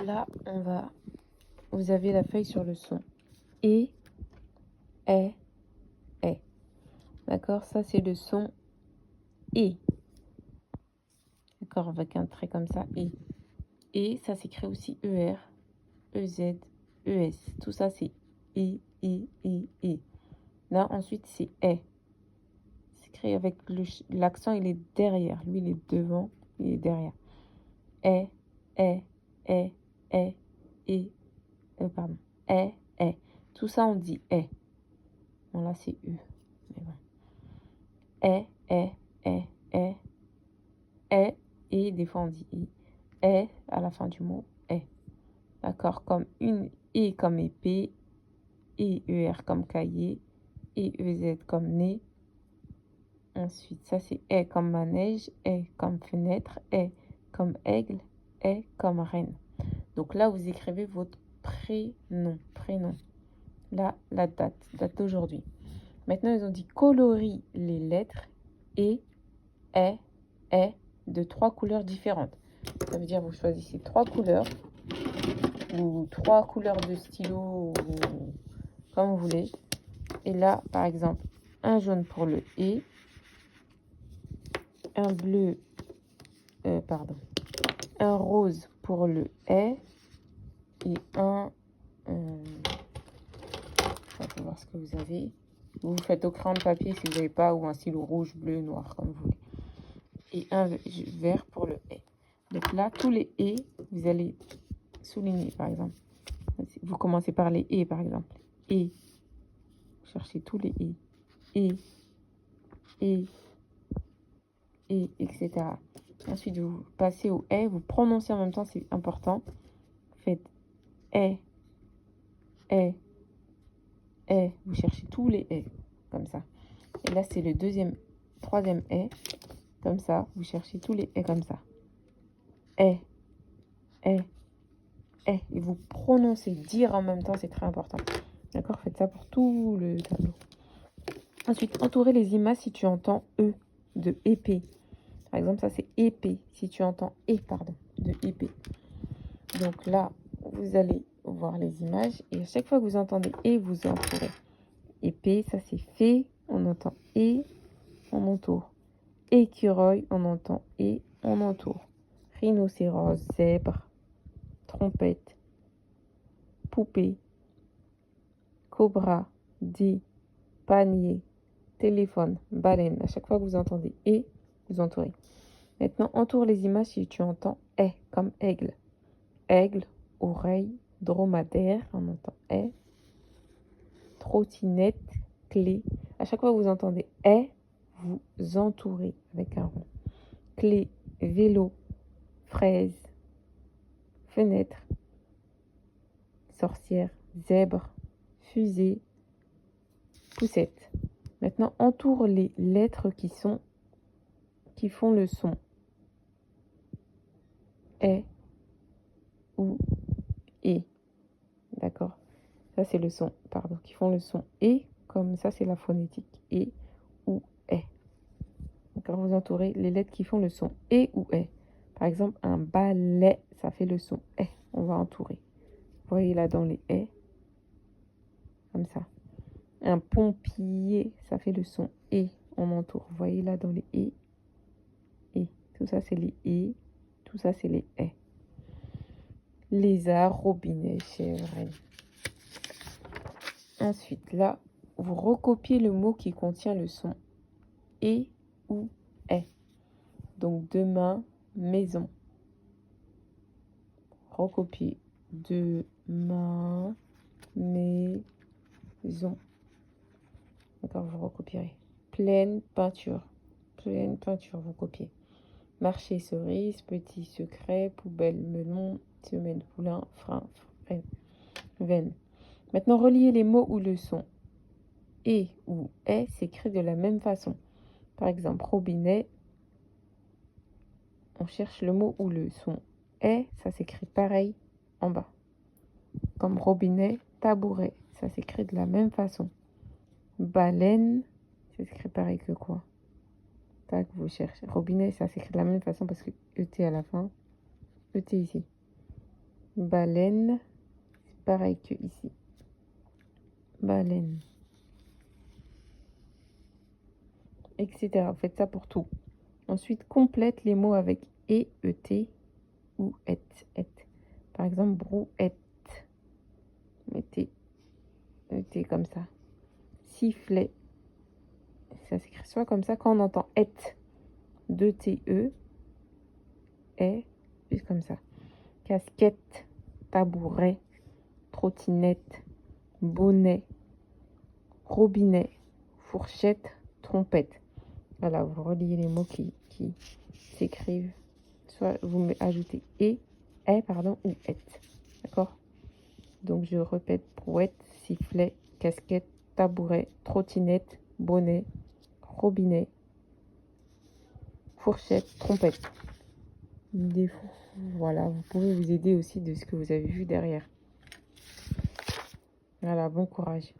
là, vous avez la feuille sur le son. Et, est, est. D'accord? Ça, c'est le son et. D'accord? Avec un trait comme ça, et. Et ça s'écrit aussi ER, EZ, ES. Tout ça, c'est et, et. Là, ensuite, c'est est. C'est écrit avec l'accent, il est derrière. Lui, il est devant, il est derrière. Est, est, est, est, et. Pardon. Est. Tout ça, on dit est. Bon, là, c'est U. Mais bon. Est. Et des fois, on dit i. Est à la fin du mot, est. D'accord? Comme une et comme épée, et ER comme cahier, et EZ comme nez. Ensuite, ça, c'est est comme manège, est comme fenêtre, est comme aigle, est comme reine. Donc là, vous écrivez votre prénom. Là, la date d'aujourd'hui. Maintenant, ils ont dit colorie les lettres et est de 3 couleurs différentes. Ça veut dire vous choisissez 3 couleurs ou 3 couleurs de stylo ou comme vous voulez. Et là, par exemple, un jaune pour le et, un bleu, un rose pour le est et un... on va voir ce que vous avez. Vous faites au crayon de papier si vous n'avez pas, ou un stylo rouge, bleu, noir, comme vous voulez. Et un vert pour le est. Donc là, tous les et, vous allez souligner, par exemple. Vous commencez par les et, par exemple. Et. Vous cherchez tous les et. Et, etc. Ensuite, vous passez au est. Vous prononcez en même temps, c'est important. Vous faites est. Vous cherchez tous les est, comme ça. Et là, c'est le troisième est. Comme ça, vous cherchez tous les est comme ça. Est. Et vous prononcez, dire en même temps, c'est très important. D'accord? Faites ça pour tout le tableau. Ensuite, entourez les images si tu entends E de épée. Par exemple, ça c'est épée. Si tu entends de épée. Donc là, vous allez voir les images et à chaque fois que vous entendez et, vous entourez. Épée, ça c'est fait, on entend et, on entoure. Écureuil, on entend et, on entoure. Rhinocéros, zèbre, trompette, poupée, cobra, dé, panier, téléphone, baleine. À chaque fois que vous entendez et, vous entourez. Maintenant, entoure les images si tu entends est, comme aigle. Aigle, oreille, dromadaire, on entend est. Trottinette, clé. À chaque fois que vous entendez est, vous entourez avec un rond. Clé, vélo, fraise, fenêtre, sorcière, zèbre, fusée, poussette. Maintenant, entoure les lettres qui font le son est ou et. D'accord? Ça, c'est le son, qui font le son et, comme ça, c'est la phonétique, et ou est. D'accord? Vous entourez les lettres qui font le son et ou est. Par exemple, un balai, ça fait le son est. On va entourer. Vous voyez là dans les est, comme ça. Un pompier, ça fait le son et. On entoure. Vous voyez là dans les et. Tout ça, c'est les et. Tout ça, c'est les est. Lézard, robinet, chèvre. Ensuite, là, vous recopiez le mot qui contient le son et ou est. Donc, demain, maison. Recopier. Demain, maison. D'accord, vous recopierez. Pleine peinture. Vous copiez. Marché, cerise, petit secret, poubelle, melon, semaine, poulain, frein, veine. Maintenant, reliez les mots où le son et ou est s'écrit de la même façon. Par exemple, robinet, on cherche le mot où le son est, ça s'écrit pareil en bas. Comme robinet, tabouret, ça s'écrit de la même façon. Baleine, ça s'écrit pareil que quoi? Tac, vous cherchez. Robinet, ça s'écrit de la même façon parce que ET à la fin. ET ici. baleine, c'est pareil que ici. Baleine. Etc. Vous faites ça pour tout. Ensuite, complète les mots avec et, ou et. Par exemple, brouette. Mettez et comme ça. Sifflet. Ça s'écrit soit comme ça, quand on entend et, 2 TE, est, juste comme ça. Casquette, tabouret, trottinette, bonnet, robinet, fourchette, trompette. Voilà, vous reliez les mots qui s'écrivent. Soit vous ajoutez et, ou et. D'accord? Donc je répète, brouette, sifflet, casquette, tabouret, trottinette, bonnet, robinet, fourchette, trompette. Voilà, vous pouvez vous aider aussi de ce que vous avez vu derrière. Voilà, bon courage.